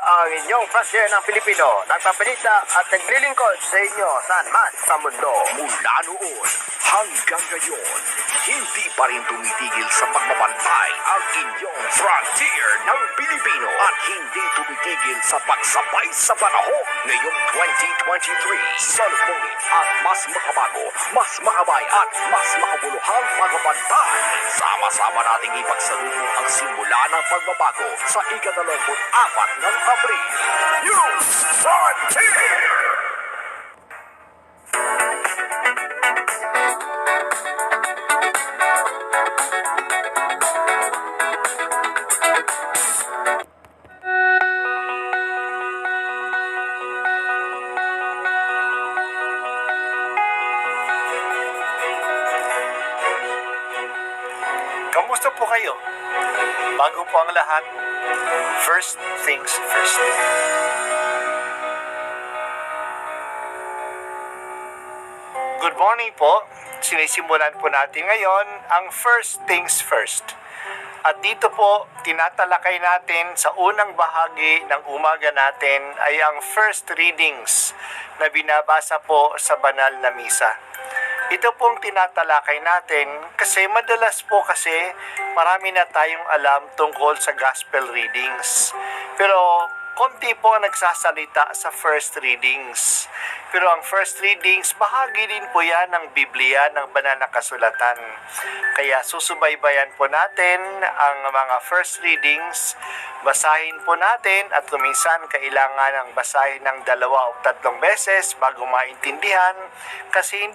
ang inyong frasya ng Pilipino. Nagpabalita at naglilingkod sa inyo saan man sa mundo. Mula noon hanggang ngayon, hindi pa rin tumitigil sa pagbabantay ang inyong frontier ng Pilipino at hindi tumitigil sa pagsabay sa panahon ngayong 2023. Salubungin ang mas makabago, mas makabay at mas makabuluhang pagbabantay. Sama-sama nating ipagsalubong ang simula ng pagbabago sa ika-24 ng Abril. New Frontier! Kamusta po kayo? Bago po ang lahat, first things first. Good morning po. Sinisimulan po natin ngayon ang first things first. At dito po, tinatalakay natin sa unang bahagi ng umaga natin ay ang first readings na binabasa po sa banal na misa. Ito pong tinatalakay natin kasi madalas po kasi marami na tayong alam tungkol sa gospel readings. Pero konti po ang nagsasalita sa first readings. Pero ang first readings, bahagi din po yan ng Biblia, ng banal na kasulatan. Kaya susubaybayan po natin ang mga first readings, basahin po natin at kuminsan kailangan ng basahin ng 2 o 3 beses bago maintindihan kasi hindi